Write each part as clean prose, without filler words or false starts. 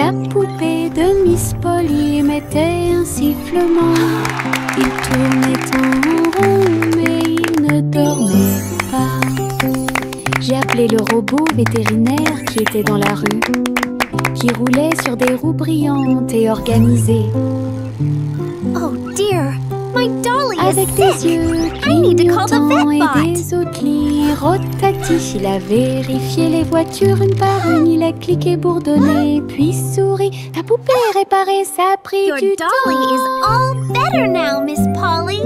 La poupée de Miss Polly émettait un sifflement. Il tournait en rond, mais il ne dormait pas. J'ai appelé le robot vétérinaire qui était dans la rue, qui roulait sur des roues brillantes et organisées. Oh dear, my dolly Avec is des sick. yeux I need to call the clignotants et vetbot. des outils rotatifs, il a vérifié les voitures une par une. Il a cliqué, bourdonné, puis souri. La poupée réparée, ça a pris Your du dolly temps. is all better now, Miss Polly.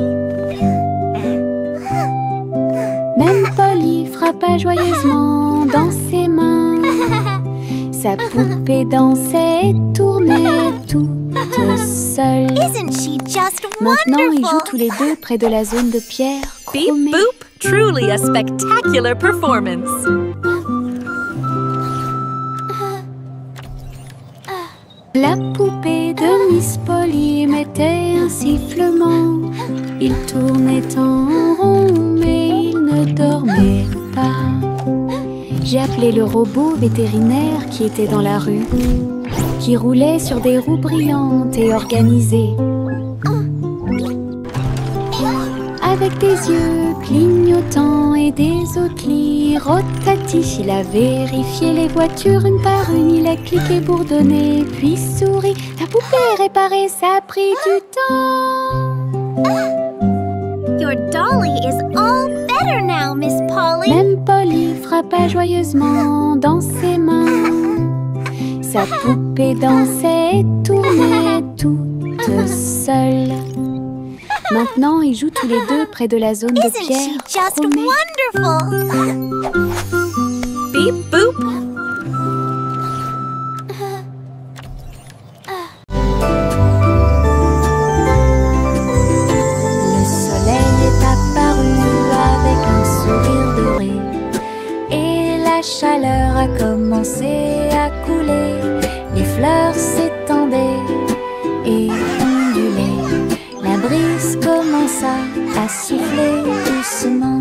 Même Polly frappa joyeusement dans ses mains. Sa poupée dansait et tournait toute seule. Isn't she just Maintenant, ils jouent tous wonderful? les deux près de la zone de pierre Beep chromée. boop, truly a spectacular performance. La poupée de Miss Polly émettait un sifflement. Il tournait en rond, mais il ne dormait pas. J'ai appelé le robot vétérinaire qui était dans la rue, qui roulait sur des roues brillantes et organisées. Avec des yeux clignotants et des outils rotatifs, il a vérifié les voitures une par une. Il a cliqué, bourdonné, puis souri. La poupée réparée, ça a pris du temps. Your dolly is all better now, Miss Polly. Même Polly frappa joyeusement dans ses mains. Sa poupée dansait et tournait toute seule. Maintenant, ils jouent tous les deux près de la zone de Isn't pierre she just chromée. wonderful? Beep boop. Le soleil est apparu avec un sourire doré et la chaleur a commencé à couler. Les fleurs s'étendaient et ondulaient. La brise commença à souffler doucement.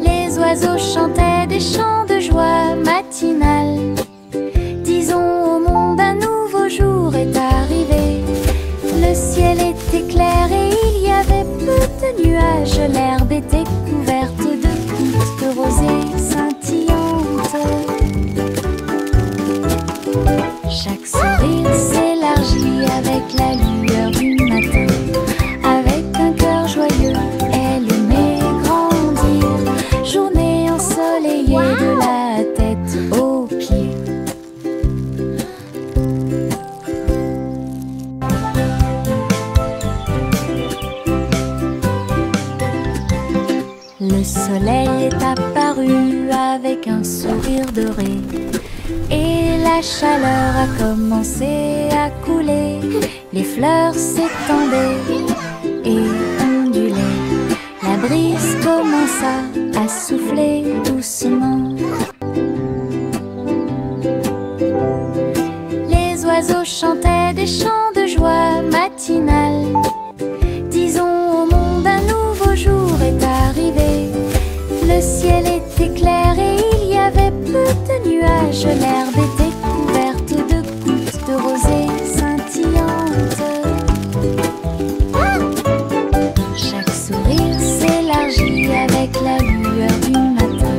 Les oiseaux chantaient des chants de joie matinale. Disons au monde un nouveau jour est arrivé. Le ciel était clair et il y avait peu de nuages. L'herbe était couverte de gouttes de rosée scintillantes. Chaque sourire s'élargit avec la lueur du matin. Avec un cœur joyeux, elle aimait grandir. Journée ensoleillée de la tête aux pieds. Le soleil est apparu avec un sourire doré et la chaleur a commencé à couler. Les fleurs s'étendaient et ondulaient. La brise commença à souffler doucement. Les oiseaux chantaient des chants de joie matinale. Disons au monde un nouveau jour est arrivé. Le ciel était clair et il y avait peu de nuages. L'herbe était couverte de gouttes de rosée scintillantes. Chaque sourire s'élargit avec la lueur du matin.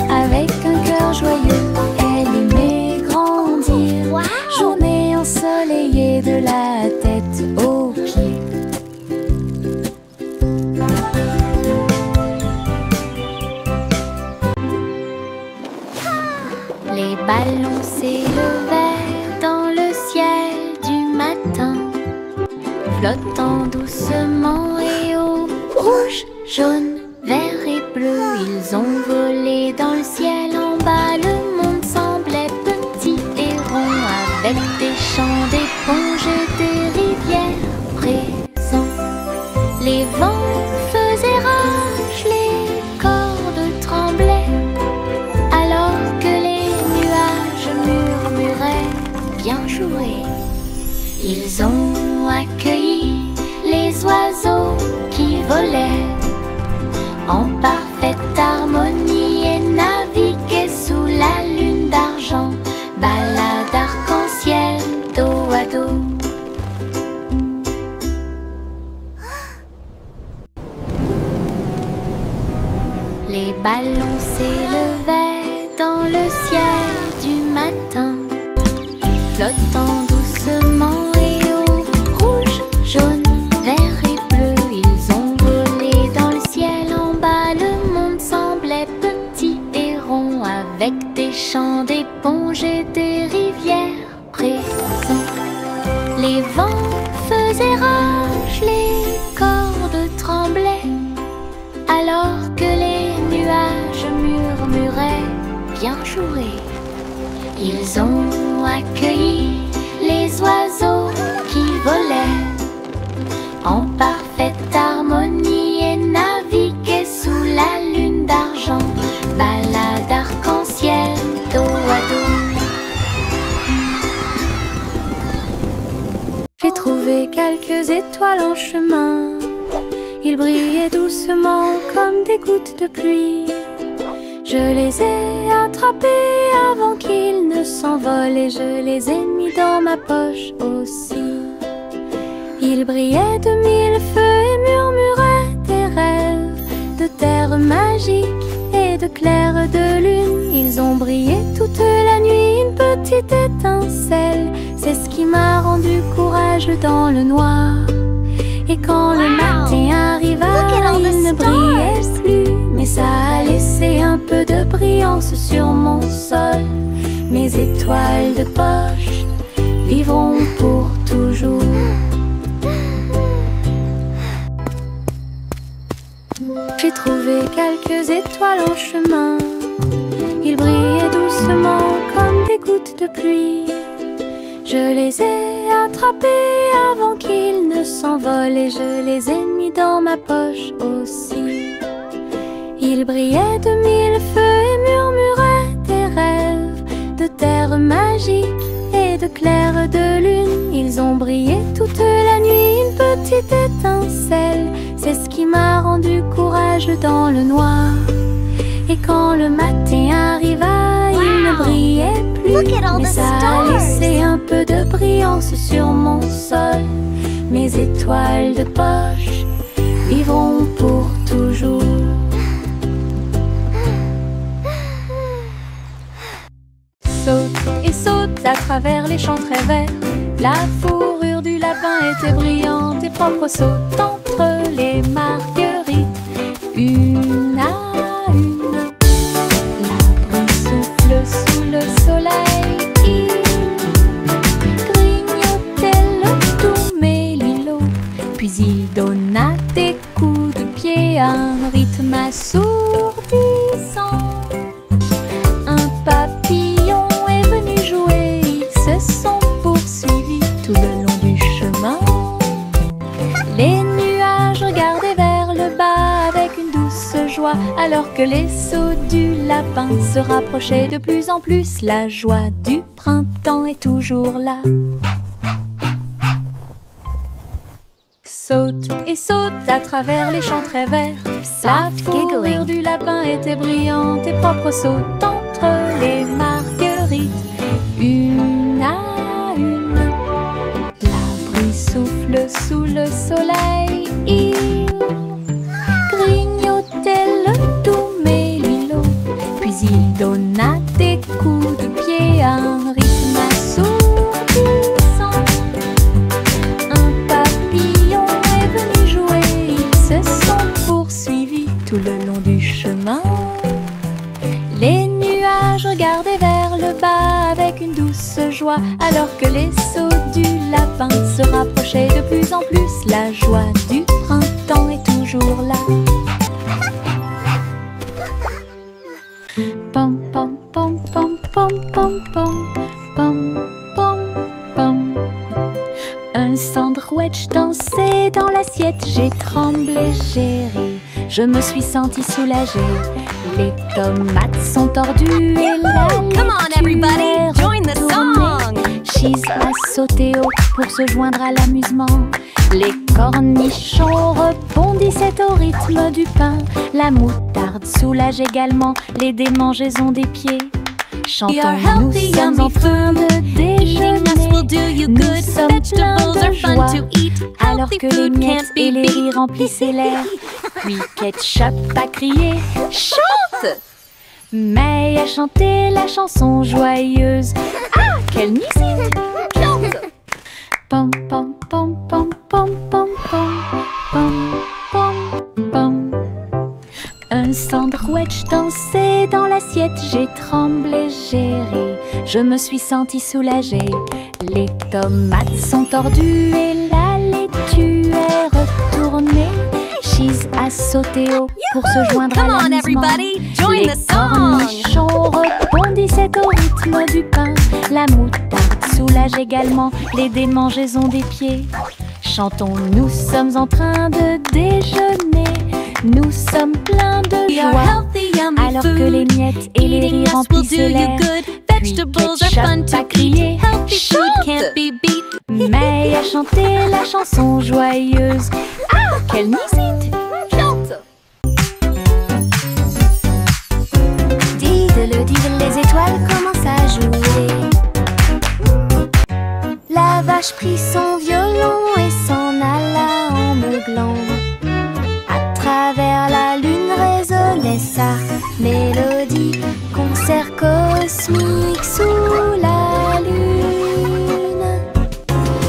Avec un cœur joyeux, elle aimait grandir. Journée ensoleillée de la tête aux pieds. Les ballons s'élevaient dans le ciel du matin, flottant doucement et haut. Rouge, jaune, vert et bleu, ils ont volé dans le ciel. En bas, le monde semblait petit et rond, avec des champs d'éponges et des rivières présents. Les vents faisaient rage, les cordes tremblaient, alors que les nuages murmuraient bien joué. Ils ont accueilli les oiseaux qui volaient en parfaite harmonie et naviguaient sous la Les ballons s'élevaient dans le ciel du matin, flottant doucement et au rouge, jaune, vert et bleu. Ils ont volé dans le ciel en bas. Le monde semblait petit et rond, avec des champs d'éponges et des rivières présents. Les vents faisaient rage, les cordes tremblaient, alors que les nuages murmuraient bien jouer. Ils ont accueilli les oiseaux qui volaient en parfaite harmonie et naviguaient sous la lune d'argent. Balade arc-en-ciel, dos à dos. J'ai trouvé quelques étoiles en chemin. Ils brillaient doucement comme des gouttes de pluie. Je les ai attrapés avant qu'ils ne s'envolent et je les ai mis dans ma poche aussi. Ils brillaient de mille feux et murmuraient des rêves de terre magique et de clair de lune. Ils ont brillé toute la nuit, une petite étincelle. C'est ce qui m'a rendu courageux dans le noir. Et quand le matin arriva, il ne brillait plus, mais ça a laissé un peu de brillance sur mon sol. Mes étoiles de poche vivront pour toujours. J'ai trouvé quelques étoiles en chemin. Ils brillaient doucement comme des gouttes de pluie. Je les ai attrapés avant qu'ils ne s'envolent et je les ai mis dans ma poche aussi. Ils brillaient de mille feux et murmuraient des rêves de terre magique et de clair de lune. Ils ont brillé toute la nuit, une petite étincelle. C'est ce qui m'a rendu courageux dans le noir. Et quand le matin arriva, il ne brillait plus, mais ça a laissé un peu de brillance sur mon sol. Mes étoiles de poche vivront pour toujours. Saute et saute à travers les champs très verts. La fourrure du lapin était brillante et propre. Saute entre les marguerites, une à une. Sous le soleil, il grignotait le tout mélilo. Puis il donna des coups de pied à un rythme assourdissant. Un papillon est venu jouer, ils se sont poursuivis tout le long du chemin. Les nuages regardaient vers le bas avec une douce joie, alors que les sauts du lapin se rapprochaient de plus en plus. La joie du printemps est toujours là. Saute et saute à travers les champs très verts. La fourrure du lapin était brillante et propre. Saute entre les marguerites, une à une. L'abri souffle sous le soleil, il grignotait le tout mélilo. Puis il donna des coups de pied à un rythme assourdissant. Un papillon est venu jouer, ils se sont poursuivis tout le long du chemin. Les nuages regardaient vers le bas avec une douce joie, alors que les sauts du lapin se rapprochaient de plus en plus. La joie du printemps est toujours là. Pom pom pom pom pom pom pom pom pom pom. Un sandwich dansait dans l'assiette. J'ai tremblé, j'ai ri, je me suis sentie soulagée. Les tomates sont tordues et la Come on, everybody, join the song! Cheese a sauté haut pour se joindre à l'amusement. Les cornichons rebondissaient au rythme du pain. La moutarde soulage également les démangeaisons des pieds. Chantons, nous sommes en train de déjeuner. Nous sommes pleins de joie, alors que les miettes et les riz remplissaient l'air. Puis Ketchup a crié « Chante !» May a chanté la chanson joyeuse. Ah, quelle musique! Chante! Pom pom pom pom pom pom pom pom pom pom. Un sandwich dansait dans l'assiette. J'ai tremblé, j'ai ri. Je me suis sentie soulagée. Les tomates sont tordues et la laitue est retournée. Cheese a sauté haut pour se joindre à l'amusement. Join Les the song! cornichons rebondissaient au rythme du pain. La moutarde soulage également les démangeaisons des pieds. Chantons, nous sommes en train de déjeuner. Nous sommes pleins de joie, alors que les miettes et les rires remplissaient l'air. Puis Ketchup a crié « Chante !» May a chanté la chanson joyeuse. Ah, quelle musique! Chante! Diddle, diddle, les étoiles commencent à jouer. La vache prit son violon et s'en alla en meuglant. À travers la lune résonnait sa mélodie. Concert cosmique sous la lune.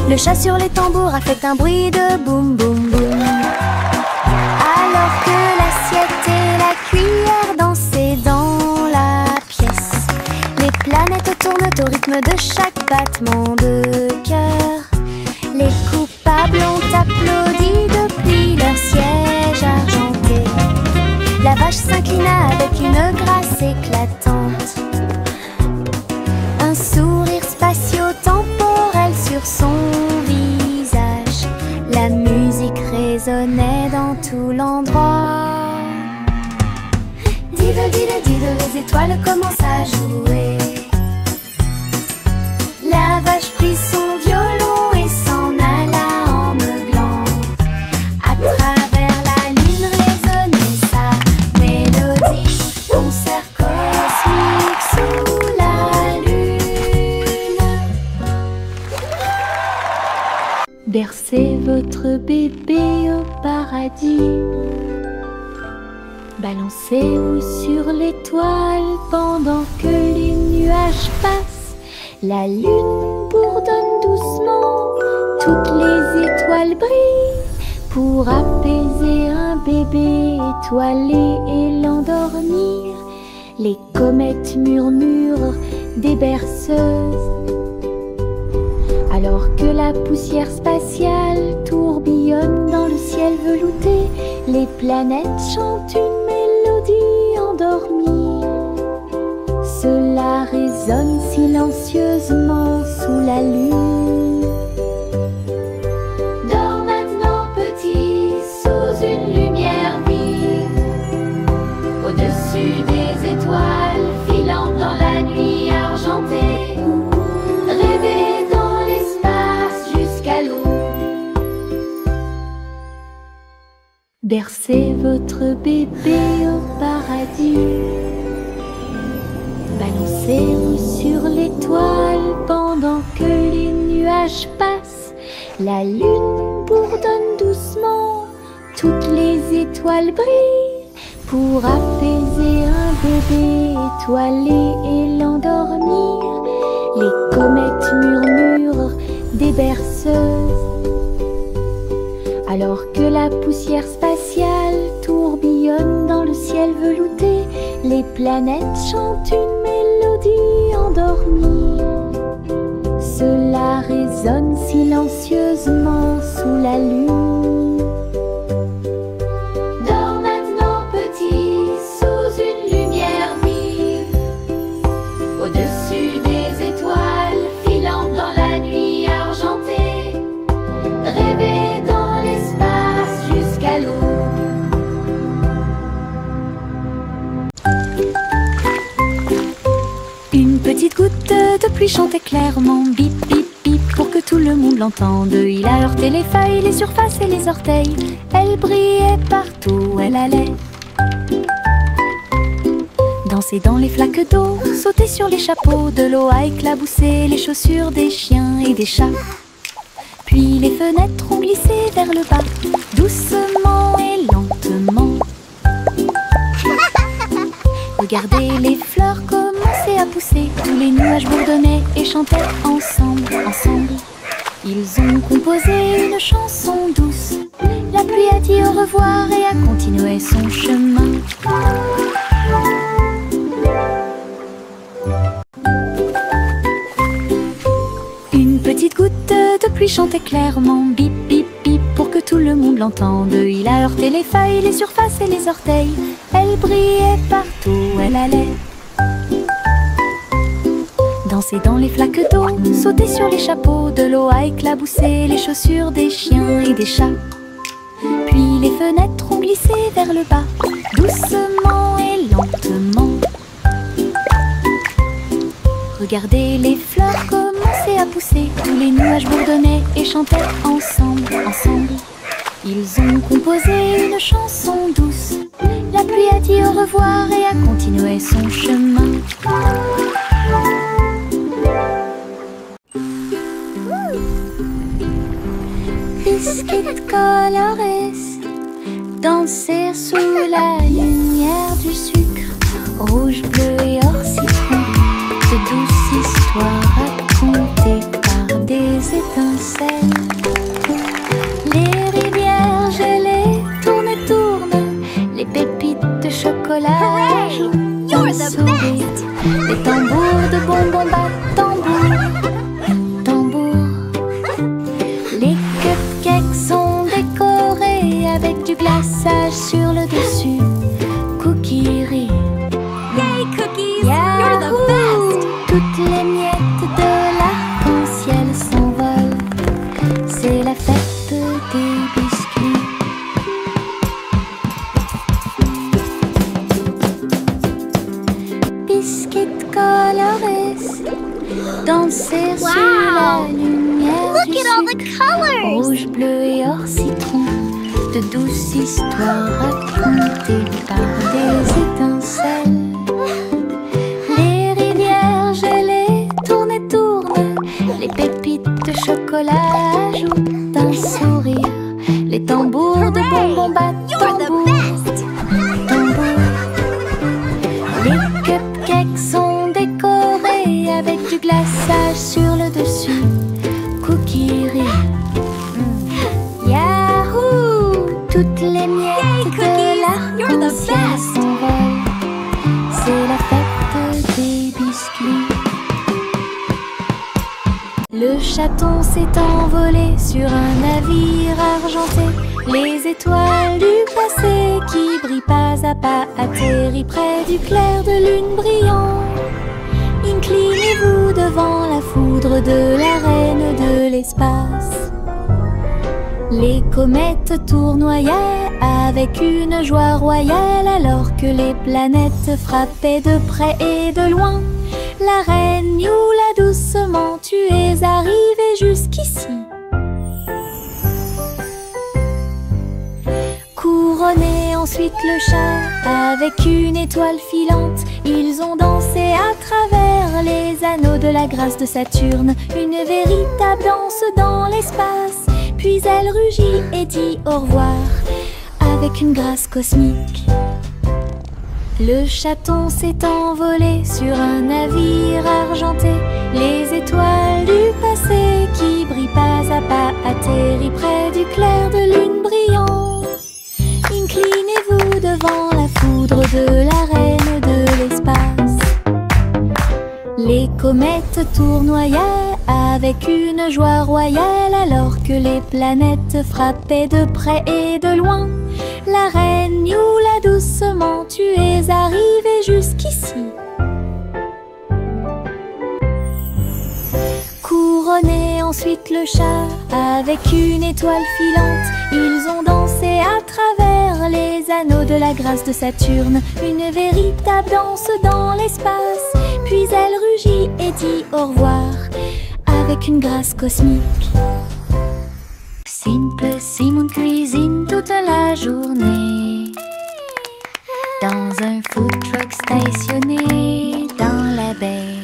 Le chat sur les tambours a fait un bruit de boum boum boum. Alors que l'assiette et la cuillère dansaient dans la pièce. Les planètes tournent au rythme de chaque battement de cœur. Les coupables ont applaudi depuis leur siège argenté. La vache s'inclina avec une grâce éclatante. Un sourire spatio-temporel sur son visage. La musique résonnait dans tout l'endroit. Diddle, diddle, diddle, les étoiles commencent à jouer. La vache prit son violon et s'en alla en meuglant. À travers la lune résonnait sa mélodie. Concert cosmique sous la lune. Bercez votre bébé au paradis. Balancez-vous sur l'étoile pendant que les nuages passent. La lune bourdonne doucement, toutes les étoiles brillent pour apaiser un bébé étoilé et l'endormir. Les comètes murmurent des berceuses, alors que la poussière spatiale tourbillonne dans le ciel velouté. Les planètes chantent une mélodie endormie. Cela résonne silencieusement sous la lune. Dors maintenant petit, sous une lumière vive, au-dessus des étoiles filant dans la nuit argentée. Rêvez dans l'espace jusqu'à l'aube. Bercez votre bébé au paradis. Balancez-vous sur l'étoile pendant que les nuages passent. La lune bourdonne doucement, toutes les étoiles brillent pour apaiser un bébé étoilé et l'endormir. Les comètes murmurent des berceuses, alors que la poussière spatiale tourbillonne dans le ciel velouté. Les planètes chantent une mélodie endormie. Cela résonne silencieusement sous la lune. Dors maintenant petit, sous une lumière vive, au-dessus des étoiles filant dans la nuit argentée. Rêvez dans l'espace jusqu'à l'aube. Une petite goutte de pluie chantait clairement, bip bip bip, pour que tout le monde l'entende. Il a heurté les feuilles, les surfaces et les orteils. Elle brillait partout où elle allait. Danser dans les flaques d'eau, sauter sur les chapeaux. De l'eau a éclaboussé les chaussures des chiens et des chats. Puis les fenêtres ont glissé vers le bas, doucement et lentement. Regardez les fleurs commencer à pousser. Tous les nuages bourdonnaient et chantaient ensemble, ensemble. Ils ont composé une chanson douce. La pluie a dit au revoir et a continué son chemin. Une petite goutte de pluie chantait clairement, bip bip bip, pour que tout le monde l'entende. Il a heurté les feuilles, les surfaces et les orteils. Elle brillait partout où elle allait. Danser dans les flaques d'eau, sauter sur les chapeaux. De l'eau a éclaboussé les chaussures des chiens et des chats. Puis les fenêtres ont glissé vers le bas, doucement et lentement. Regardez les fleurs commencer à pousser. Tous les nuages bourdonnaient et chantaient ensemble, ensemble. Ils ont composé une chanson douce. La pluie a dit au revoir et a continué son chemin. Biscuits colorés danser sous la lumière du sucre. Rouge, bleu et or citron, de douces histoires racontées par des étincelles. Les rivières gelées tournent et tournent, les pépites de chocolat jouent d'un sourire. Les tambours de bonbons battent tambour, tambour. Les cupcakes sont décorés avec du glaçage sur le dessus. Cookies rient. Yay, cookies! You're the best! Toutes les miettes de l'arc-en-ciel s'envolent. C'est la fête des biscuits. Biscuits colorés danser sous la lumière Look du at all the sucre. colors! Rouge, bleu et or citron, de douces histoires racontées par des étincelles. Les rivières gelées tournent et tournent, les pépites de chocolat ajoutent un sourire. Les tambours de bonbons battent You're the tambour, best! tambour. Les cupcakes sont décorés avec du glaçage sur le dessus. Cookies rient. Yahoo! Toutes les miettes de You're the l'arc-en-ciel best! s'envolent. C'est la fête des biscuits. Le chaton s'est envolé sur un navire argenté. Les étoiles du passé qui brillent pas à pas atterrissent près du clair de lune brillant. Inclinez-vous devant la foudre de la reine de l'espace. Les comètes tournoyaient avec une joie royale alors que les planètes frappaient de près et de loin. La reine Youla doucement, tu es arrivée jusqu'ici. Couronné ensuite le chat avec une étoile filante. Ils ont dansé à travers les anneaux de la grâce de Saturne. Une véritable danse dans l'espace. Puis elle rugit et dit au revoir avec une grâce cosmique. Le chaton s'est envolé sur un navire argenté. Les étoiles du passé qui brillent pas à pas atterrissent près du clair de lune brillant. Inclinez-vous devant la foudre de la reine de l'espace. Les comètes tournoyaient avec une joie royale alors que les planètes frappaient de près et de loin. La reine Youla doucement, tu es arrivée jusqu'ici. Couronné ensuite le chat avec une étoile filante. Ils ont dansé à travers les anneaux de la grâce de Saturne. Une véritable danse dans l'espace. Puis elle rugit et dit au revoir avec une grâce cosmique. Simple Simon cuisine toute la journée dans un food truck stationné dans la baie.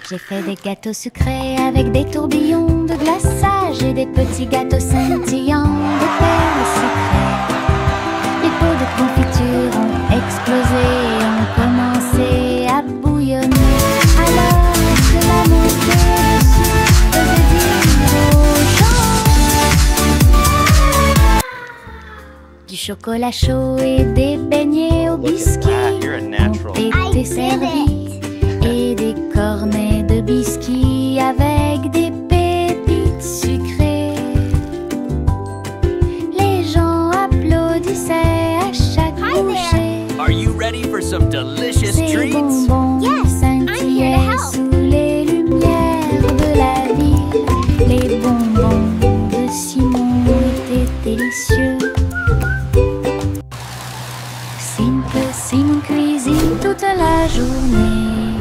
J'ai fait des gâteaux sucrés avec des tourbillons de glaçage et des petits gâteaux scintillants de perles sucrées. Les pots de confiture ont explosé en commun. chocolat chaud et des beignets au biscuit ont été servis, et des cornets de biscuits avec des pépites sucrées. Les gens applaudissaient à chaque bouchée. Are you ready for some delicious Ces treats? bonbons scintillaient sous les lumières de la ville. Les bonbons de Simon étaient délicieux. Simon cuisine toute la journée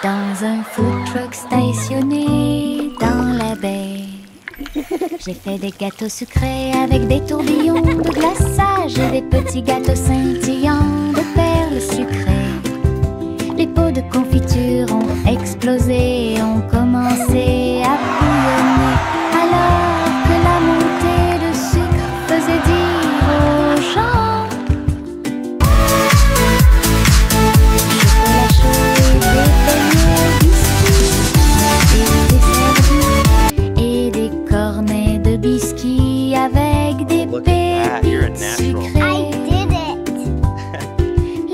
dans un food truck stationné dans la baie. J'ai fait des gâteaux sucrés avec des tourbillons de glaçage et des petits gâteaux scintillants de perles sucrées. Les pots de confiture ont explosé et ont commencé à bouillonner, alors que la montée de sucre faisait dire aux gens: chocolat chaud et des beignets au biscuit étaient servis, et des cornets de biscuits avec des pépites sucrées.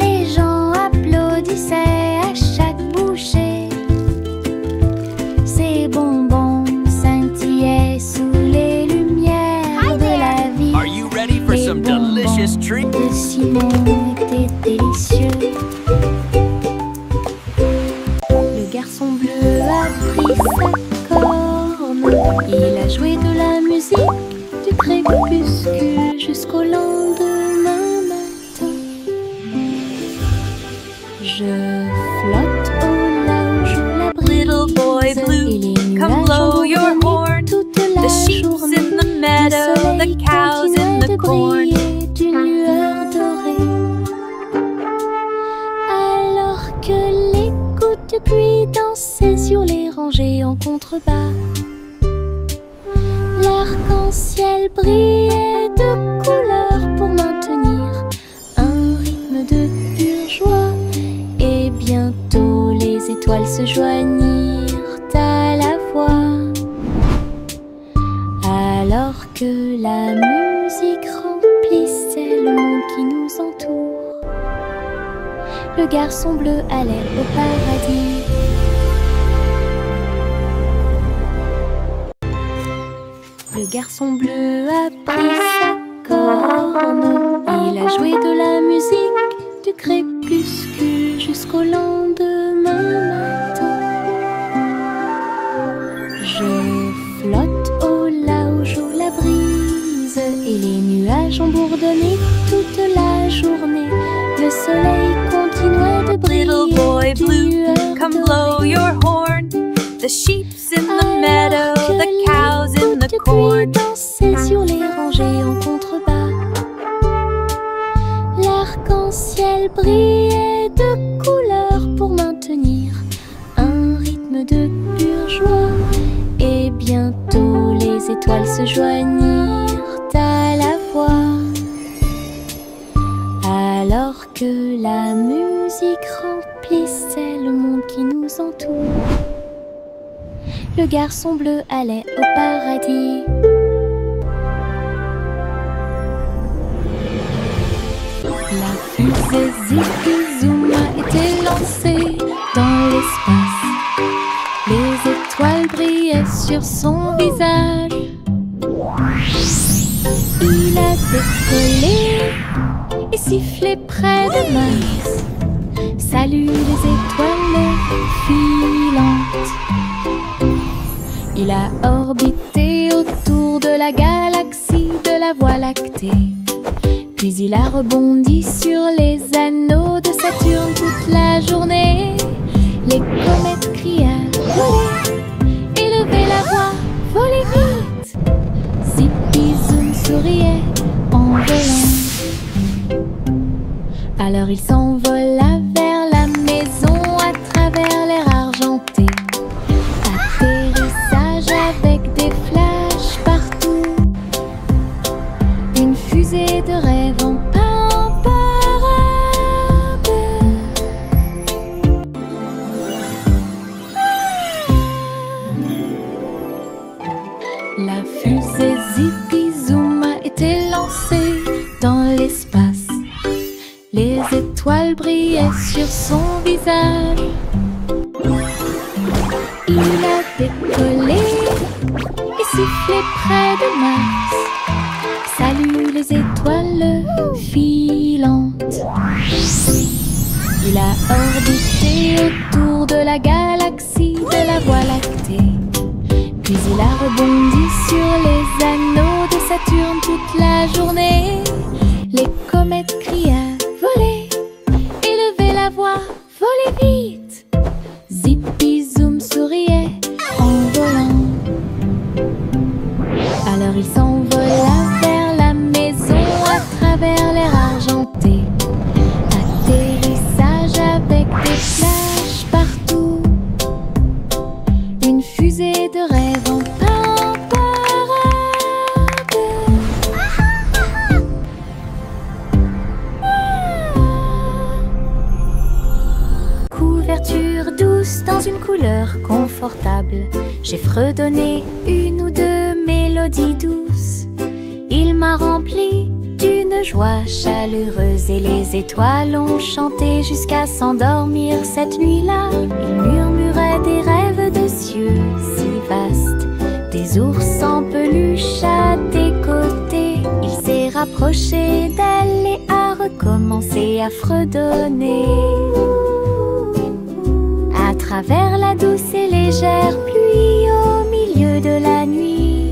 Les gens applaudissaient à chaque bouchée. Ces bonbons scintillaient sous les lumières de la vie. Are you ready for Les some delicious bonbons treats? de Simon étaient délicieux. Le garçon bleu a pris sa corne. Il a joué de la musique du crépuscule jusqu'au lendemain matin. Je flotte au large où la brise. Little boy blue, Et les come nuages blow ont your bourronné horn. toute The la sheep's journée. in the meadow, Le the soleil cows in continuait the de corn. briller d'une lueur dorée. Alors que les gouttes de pluie dansaient sur les rangées en contrebas, l'arc-en-ciel brillait de couleurs pour maintenir un rythme de pure joie. Et bientôt les étoiles se joignirent à la voix, alors que la musique remplissait le monde qui nous entoure. Le garçon bleu allait au paradis. Le garçon bleu a pris sa corne. Il a joué de la musique du crépuscule jusqu'au lendemain matin. Je flotte au large où la brise et les nuages ont bourdonné toute la journée. Le soleil continuait de briller. Little boy d'une blue, lueur come dorée. blow your horn. The sheep's in the meadow, Alors que the cows in the les corn. gouttes dansaient sur les rangées en contrebas, l'arc-en-ciel brillait de couleurs pour maintenir un rythme de pure joie. Et bientôt les étoiles se joignirent à la voix, alors que la musique remplissait le monde qui nous entoure. Le garçon bleu allait au paradis. La fusée Zipi-Zoom a été lancée dans l'espace. Les étoiles brillaient sur son visage. Il a décollé et sifflé près de Mars. Salut les étoiles filantes. Il a orbité autour de la galaxie de la Voie lactée. Puis il a rebondi sur les anneaux de Saturne toute la journée. Les comètes criaient « Volez !» Élevez la voix, volez vite. Zipi-Zoom souriait en volant. Alors il s'envola vers la maison à travers l'air argenté. Atterrissage avec des flashs partout. Une fusée de rêve en parade. La fusée Zipi-Zoom a été lancée étoiles brillaient sur son visage. Il a décollé et sifflé près de Mars. Salut les étoiles filantes. Il a orbité autour de la galaxie de la Voie lactée. Puis il a rebondi sur les anneaux de Saturne toute la journée. Les comètes criaient « Volez !» Élevez la voix, volez vite! Zippy Zoom souriait en volant. Alors il s'envola vers la maison à travers l'air argenté. Atterrissage avec des flashs partout. Une fusée de rêve en douce dans une couleur confortable. J'ai fredonné une ou deux mélodies douces. Il m'a rempli d'une joie chaleureuse et les étoiles ont chanté jusqu'à s'endormir cette nuit-là. Il murmurait des rêves de cieux si vastes, des ours en peluche à tes côtés. Il s'est rapproché d'elle et a recommencé à fredonner. À travers la douce et légère pluie au milieu de la nuit,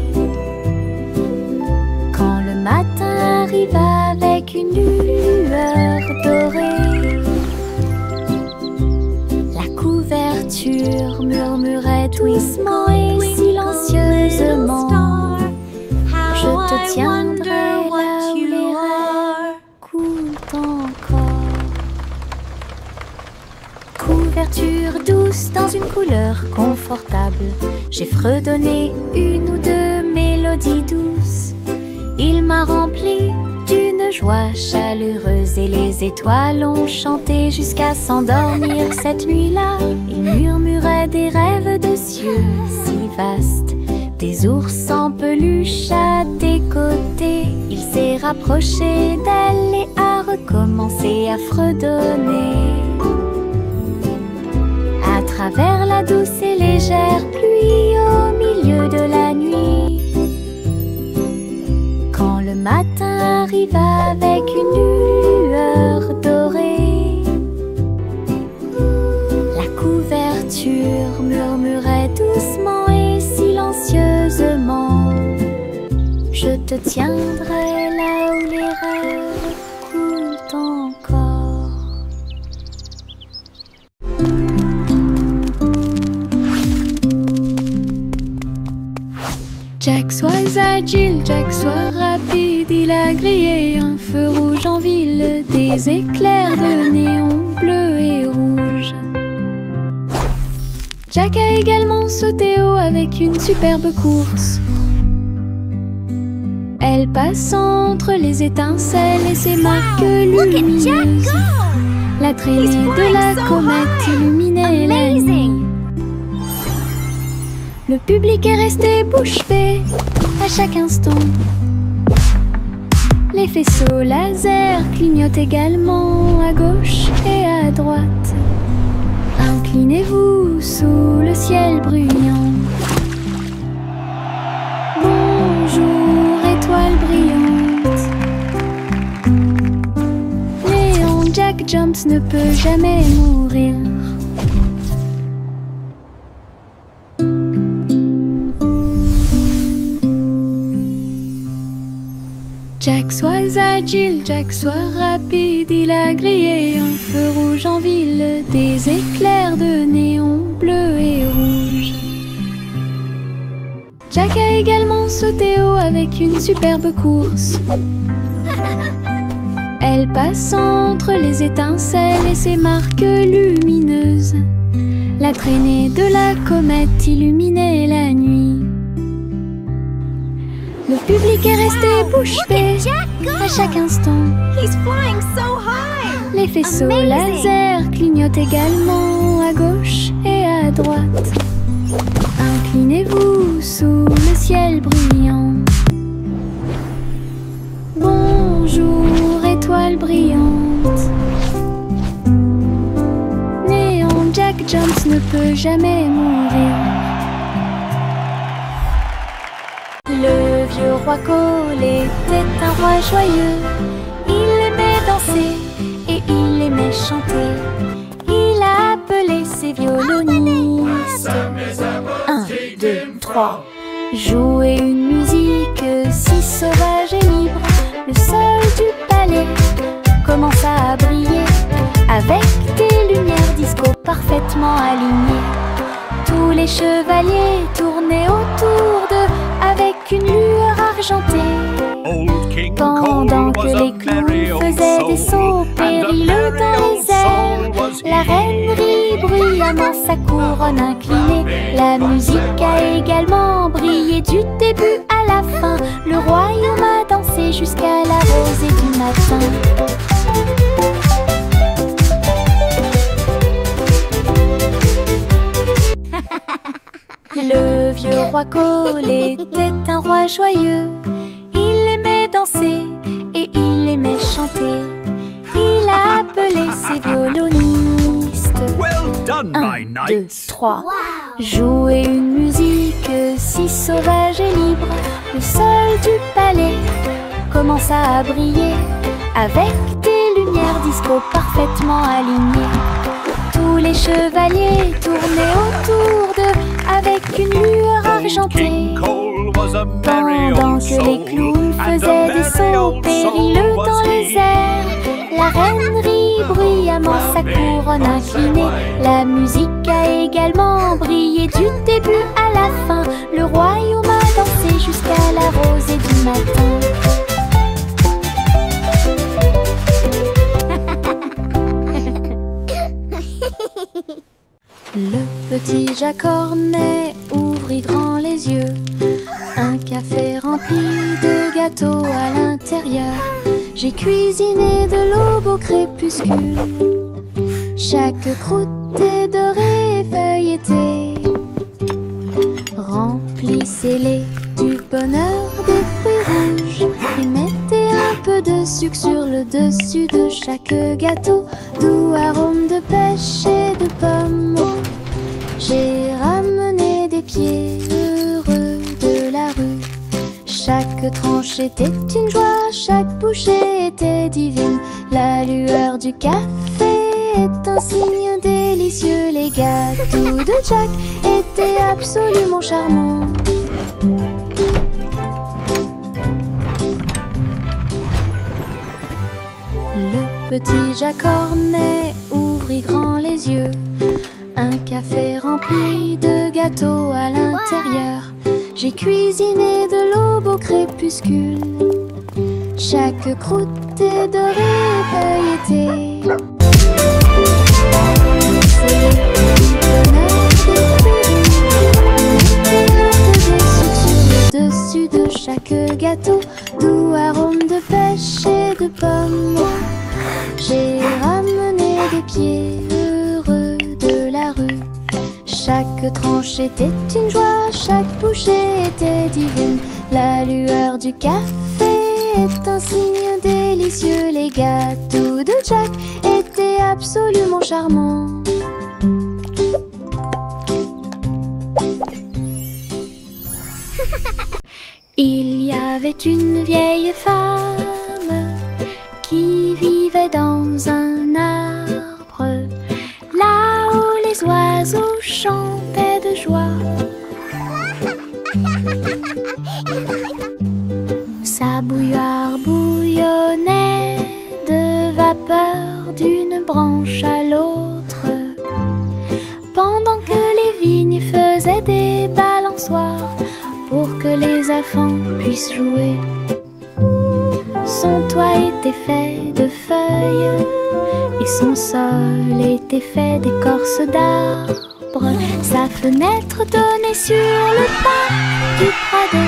quand le matin arrive avec une lueur dorée, la couverture murmurait doucement et silencieusement: je te tiendrai là où les rêves coulent encore. Couverture douce dans une couleur confortable. J'ai fredonné une ou deux mélodies douces. Il m'a rempli d'une joie chaleureuse et les étoiles ont chanté jusqu'à s'endormir cette nuit-là. Il murmurait des rêves de cieux si vastes, des ours en peluche à tes côtés. Il s'est rapproché d'elle et a recommencé à fredonner. À travers la douce et légère pluie au milieu de la nuit, quand le matin arrive avec une lueur dorée, la couverture murmurait doucement et silencieusement: je te tiendrai là où les rêves coulent encore. Jack soit agile, Jack soit rapide, il a grillé un feu rouge en ville, des éclairs de néon bleu et rouge. Jack a également sauté haut avec une superbe course. Elle passe entre les étincelles et ses marques lumineuses. La traînée de la comète illuminait la nuit. Le public est resté bouche bée à chaque instant. Les faisceaux laser clignotent également à gauche et à droite. Inclinez-vous sous le ciel bruyant. Bonjour, étoile brillante. Léon Jack Jumps ne peut jamais mourir. Jack soit agile, Jack soit rapide, il a grillé un feu rouge en ville, des éclairs de néon bleu et rouge. Jack a également sauté haut avec une superbe course. Elle passe entre les étincelles et ses marques lumineuses. La traînée de la comète illuminait la nuit. Le public est resté bouche bée à chaque instant. Les faisceaux laser clignotent également à gauche et à droite. Inclinez-vous sous le ciel bruyant. Bonjour, étoile brillante. peut jamais mourir. Le vieux roi Cole était un roi joyeux. Il aimait danser et il aimait chanter. Il a appelé ses violonistes. 1, 2, 3. Jouer une musique si sauvage et libre. Le sol du palais commença à briller avec des lumières disco parfaitement alignées. Tous les chevaliers tournaient autour d'eux avec une lueur argentée. Pendant que les clowns faisaient des sauts périlleux dans les airs, la reine rit bruyamment sa couronne inclinée. La musique a également brillé du début à la fin. Le royaume a dansé jusqu'à la rosée du matin. Le vieux roi Cole était un roi joyeux. Il aimait danser et il aimait chanter. Il a appelé ses violonistes. Well done, 1, my 2, knights. 3. Jouer une musique si sauvage et libre. Le sol du palais commença à briller avec des lumières disco parfaitement alignées. Tous les chevaliers tournaient autour d'eux avec une lueur argentée. Pendant que les clowns faisaient des sauts périlleux dans les airs, la reine rit bruyamment sa couronne inclinée. La musique a également brillé du début à la fin. Le royaume a dansé jusqu'à la rosée du matin. Le petit Jack Cornet ouvrit grand les yeux. Un café rempli de gâteaux à l'intérieur. J'ai cuisiné de l'aube au crépuscule. Chaque croûte est dorée et feuilletée. Remplissez-les du bonheur des fruits rouges et mettez un peu de sucre sur le dessus de chaque gâteau. Doux arôme de pêche et de pommes. J'ai ramené des pieds heureux de la rue. Chaque tranche était une joie, chaque bouchée était divine. La lueur du café est un signe délicieux. Les gâteaux de Jack étaient absolument charmants. Le petit Jack Cornet ouvrit grand les yeux. Un café rempli de gâteaux à l'intérieur. J'ai cuisiné de l'aube au crépuscule. Chaque croûte est dorée et feuilletée. C'est le bonheur des fruits. Mettez un peu de sucre sur le dessus de chaque gâteau. Doux arôme de pêche et de pommes. J'ai ramené des pieds heureux de la rue. Chaque tranche était une joie, chaque bouchée était divine. La lueur du café est un signe délicieux. Les gâteaux de Jack étaient absolument charmants. Il y avait une vieille femme qui vivait dans un arbre, là où les oiseaux chantaient de joie. Sa bouilloire bouillonnait de vapeur d'une branche à l'autre, pendant que les vignes faisaient des balançoires pour que les enfants puissent jouer. Son toit était fait de feuilles et son sol était fait d'écorce d'arbre. Sa fenêtre donnait sur le parc du Prado.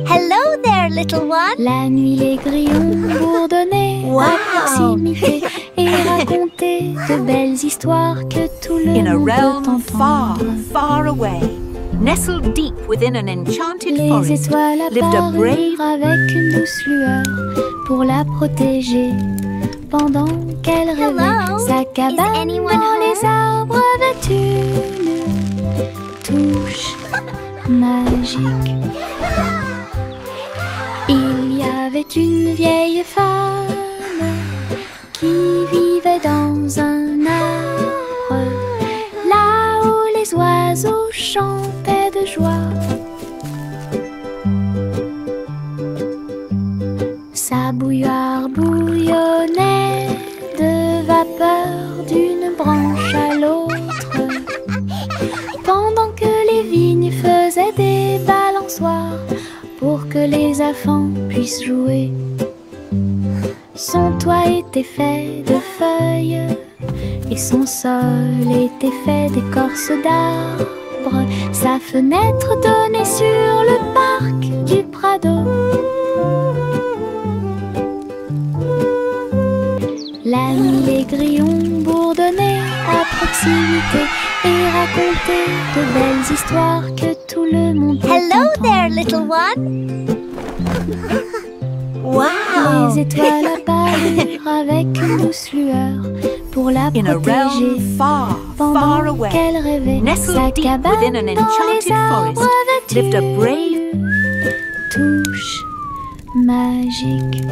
Hello there, little one. La nuit, les grillons bourdonnaient à proximité et racontaient de belles histoires que tout le In a monde realm peut far, entendre. far away, nestled deep within an enchanted Les forest, étoiles lived a brave apparurent avec une douce lueur pour la protéger. pendant qu'elle rêvait. Sa cabane dans les arbres avait une touche magique. Il y avait une vieille femme qui vivait dans un arbre, là où les oiseaux chantaient de joie. Sa bouilloire bouillonnait de vapeur d'une branche à l'autre, pendant que les vignes faisaient des balançoires pour que les enfants puissent jouer. Son toit était fait de feuilles et son sol était fait d'écorce d'arbres. Sa fenêtre donnait sur le parc du Prado. La nuit, les grillons bourdonnaient à proximité et racontaient de belles histoires que tout le monde peut Hello entendre. there, little one. Wow. Les étoiles apparurent avec une douce lueur pour la In a protéger. realm far, far Pendant away, qu'elle rêvait, nestled sa deep cabane within an dans enchanted les arbres forest, avait lived a brave une touche magique.